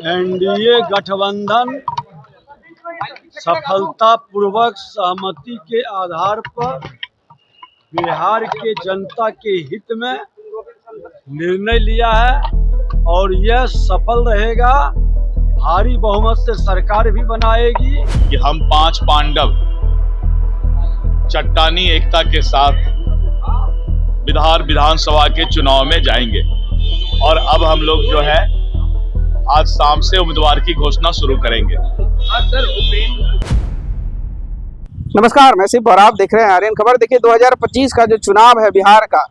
NDA गठबंधन सफलतापूर्वक सहमति के आधार पर बिहार के जनता के हित में निर्णय लिया है और यह सफल रहेगा। भारी बहुमत से सरकार भी बनाएगी कि हम 5 पांडव चट्टानी एकता के साथ बिहार विधानसभा के चुनाव में जाएंगे और अब हम लोग जो है आज शाम से उम्मीदवार की घोषणा शुरू करेंगे। नमस्कार, मैं सिर्फ और आप देख रहे हैं आर्यन खबर। देखिए 2025 का जो चुनाव है बिहार का,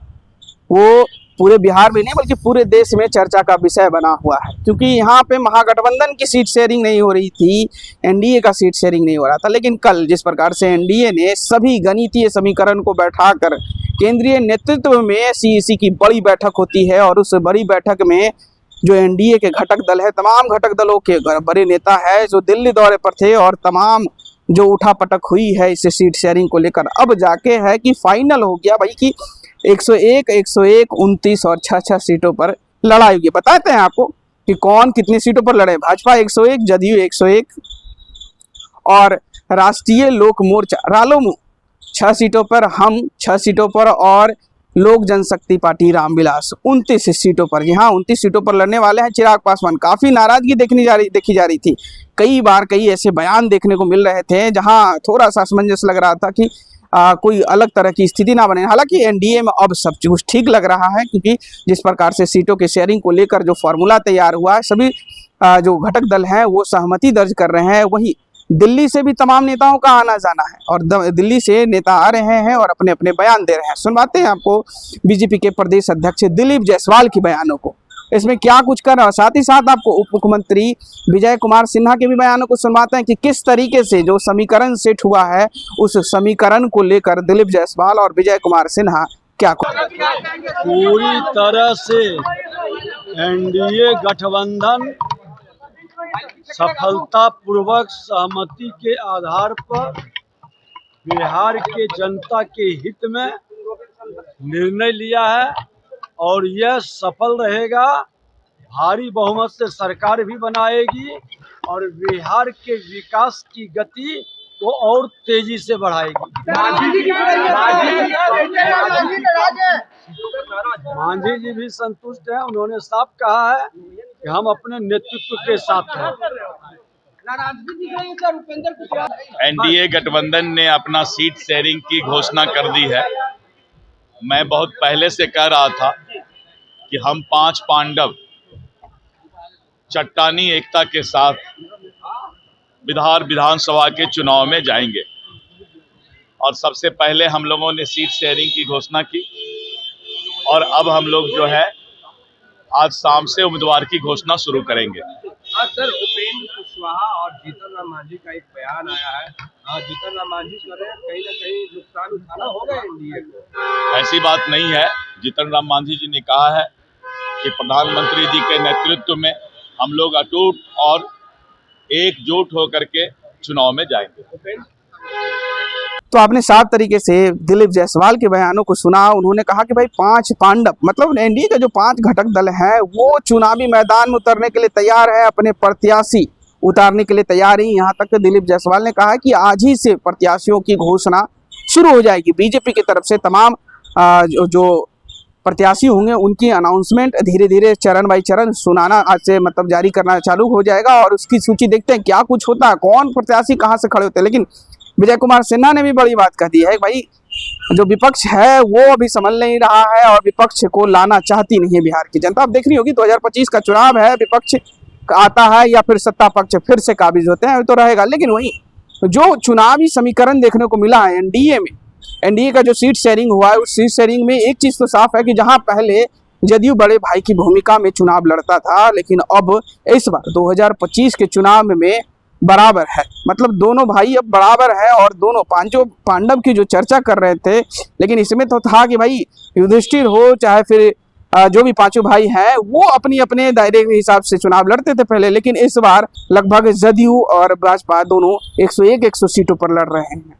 वो पूरे बिहार में नहीं बल्कि पूरे देश में चर्चा का विषय बना हुआ है, क्योंकि यहाँ पे महागठबंधन की सीट शेयरिंग नहीं हो रही थी, एनडीए का सीट शेयरिंग नहीं हो रहा था। लेकिन कल जिस प्रकार से एनडीए ने सभी गणितीय समीकरण को बैठाकर केंद्रीय नेतृत्व में सीईसी की बड़ी बैठक होती है और उस बड़ी बैठक में जो एनडीए के घटक दल है, तमाम घटक दलों के बड़े नेता है जो दिल्ली दौरे पर थे और तमाम जो उठापटक हुई है इस सीट शेयरिंग को लेकर, अब जाके है कि फाइनल हो गया भाई कि 101, 29 और 6 सीटों पर लड़ाई होगी। बताते हैं आपको कि कौन कितनी सीटों पर लड़े। भाजपा 101, जदयू 101 और राष्ट्रीय लोक मोर्चा रालोमू 6 सीटों पर, हम 6 सीटों पर और लोक जनशक्ति पार्टी रामविलास 29 सीटों पर। जी हाँ, 29 सीटों पर लड़ने वाले हैं चिराग पासवान। काफ़ी नाराजगी देखी जा रही थी। कई बार कई ऐसे बयान देखने को मिल रहे थे जहां थोड़ा सा असमंजस लग रहा था कि कोई अलग तरह की स्थिति ना बने। हालांकि एनडीए में अब सब कुछ ठीक लग रहा है, क्योंकि जिस प्रकार से सीटों के शेयरिंग को लेकर जो फॉर्मूला तैयार हुआ है, सभी जो घटक दल हैं वो सहमति दर्ज कर रहे हैं। वहीं दिल्ली से भी तमाम नेताओं का आना जाना है और दिल्ली से नेता आ रहे हैं और अपने अपने बयान दे रहे हैं। सुनवाते हैं आपको बीजेपी के प्रदेश अध्यक्ष दिलीप जायसवाल के बयानों को, इसमें क्या कुछ कर रहा है। साथ ही साथ आपको उप मुख्यमंत्री विजय कुमार सिन्हा के भी बयानों को सुनवाते हैं कि किस तरीके से जो समीकरण सेट हुआ है उस समीकरण को लेकर दिलीप जायसवाल और विजय कुमार सिन्हा क्या पूरी तरह से एनडीए गठबंधन सफलतापूर्वक सहमति के आधार पर बिहार के जनता के हित में निर्णय लिया है और यह सफल रहेगा। भारी बहुमत से सरकार भी बनाएगी और बिहार के विकास की गति को और तेजी से बढ़ाएगी। मांझी जी भी संतुष्ट हैं। उन्होंने साफ कहा है कि हम अपने नेतृत्व के साथ हैं। एनडीए गठबंधन ने अपना सीट शेयरिंग की घोषणा कर दी है। मैं बहुत पहले से कह रहा था कि हम 5 पांडव चट्टानी एकता के साथ बिहार विधानसभा के चुनाव में जाएंगे और सबसे पहले हम लोगों ने सीट शेयरिंग की घोषणा की और अब हम लोग जो है आज शाम से उम्मीदवार की घोषणा शुरू करेंगे। सर, उपेंद्र कुशवाहा और जीतन राम मांझी का एक बयान आया है। जीतन राम मांझी कह रहे हैं कहीं ना कहीं नुकसान उठाना होगा एनडीए को। ऐसी बात नहीं है। जीतन राम मांझी जी ने कहा है कि प्रधानमंत्री जी के नेतृत्व में हम लोग अटूट और एकजुट होकर के चुनाव में जाएंगे। तो आपने साफ तरीके से दिलीप जायसवाल के बयानों को सुना। उन्होंने कहा कि भाई 5 पांडव मतलब एनडीए के जो 5 घटक दल हैं वो चुनावी मैदान में उतरने के लिए तैयार है, अपने प्रत्याशी उतारने के लिए तैयार ही। यहाँ तक दिलीप जायसवाल ने कहा कि आज ही से प्रत्याशियों की घोषणा शुरू हो जाएगी। बीजेपी की तरफ से तमाम जो प्रत्याशी होंगे उनकी अनाउंसमेंट धीरे धीरे चरण बाई चरण सुनाना आज से मतलब जारी करना चालू हो जाएगा और उसकी सूची देखते हैं क्या कुछ होता है, कौन प्रत्याशी कहाँ से खड़े होते हैं। लेकिन विजय कुमार सिन्हा ने भी बड़ी बात कह दी है, भाई जो विपक्ष है वो अभी संभल नहीं रहा है और विपक्ष को लाना चाहती नहीं है बिहार की जनता। अब देख रही होगी 2025 का चुनाव है, विपक्ष आता है या फिर सत्ता पक्ष फिर से काबिज होते हैं तो रहेगा। लेकिन वही जो चुनावी समीकरण देखने को मिला है एनडीए में, एनडीए का जो सीट शेयरिंग हुआ है उस सीट शेयरिंग में एक चीज तो साफ है कि जहां पहले जदयू बड़े भाई की भूमिका में चुनाव लड़ता था, लेकिन अब इस बार 2025 के चुनाव में बराबर है। मतलब दोनों भाई अब बराबर है और दोनों 5 पांडव की जो चर्चा कर रहे थे, लेकिन इसमें तो था कि भाई युधिष्ठिर हो चाहे फिर जो भी 5 भाई हैं वो अपनी अपने दायरे के हिसाब से चुनाव लड़ते थे पहले। लेकिन इस बार लगभग जदयू और भाजपा दोनों 101 सीटों पर लड़ रहे हैं।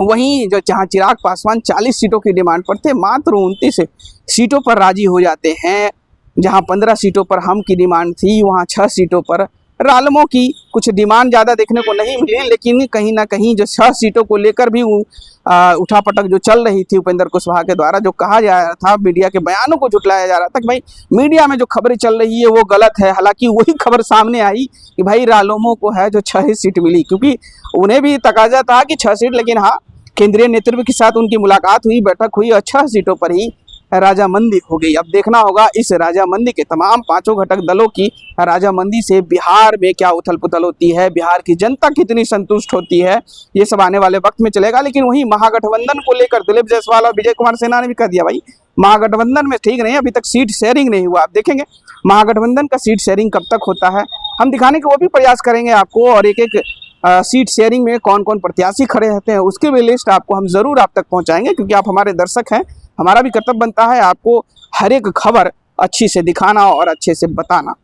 वहीं जो जहां चिराग पासवान 40 सीटों की डिमांड पर थे, मात्र 29 सीटों पर राजी हो जाते हैं जहां 15 सीटों पर हम की डिमांड थी, वहां 6 सीटों पर रालमों की कुछ डिमांड ज़्यादा देखने को नहीं मिली, लेकिन कहीं ना कहीं जो 6 सीटों को लेकर भी उठापटक जो चल रही थी उपेंद्र कुशवाहा के द्वारा, जो कहा जा रहा था, मीडिया के बयानों को झुटलाया जा रहा था कि भाई मीडिया में जो खबरें चल रही है वो गलत है। हालांकि वही खबर सामने आई कि भाई रालोमो को है जो 6 सीट मिली, क्योंकि उन्हें भी तकाजा था कि 6 सीट, लेकिन हाँ केंद्रीय नेतृत्व के साथ उनकी मुलाकात हुई, बैठक हुई और 6 सीटों पर ही राजामंदी हो गई। अब देखना होगा इस राजामंदी के तमाम 5 घटक दलों की राजामंदी से बिहार में क्या उथल पुथल होती है, बिहार की जनता कितनी संतुष्ट होती है, ये सब आने वाले वक्त में चलेगा। लेकिन वहीं महागठबंधन को लेकर दिलीप जायसवाल और विजय कुमार सिन्हा ने भी कह दिया भाई महागठबंधन में ठीक नहीं, अभी तक सीट शेयरिंग नहीं हुआ। आप देखेंगे महागठबंधन का सीट शेयरिंग कब तक होता है, हम दिखाने के वो भी प्रयास करेंगे आपको, और एक एक सीट शेयरिंग में कौन कौन प्रत्याशी खड़े रहते हैं उसकी भी लिस्ट आपको हम जरूर आप तक पहुंचाएंगे, क्योंकि आप हमारे दर्शक हैं। हमारा भी कर्तव्य बनता है आपको हर एक खबर अच्छी से दिखाना और अच्छे से बताना।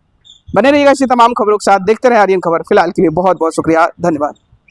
बने रहिएगा इसी तमाम खबरों के साथ, देखते रहे आर्यन खबर। फिलहाल के लिए बहुत बहुत शुक्रिया, धन्यवाद।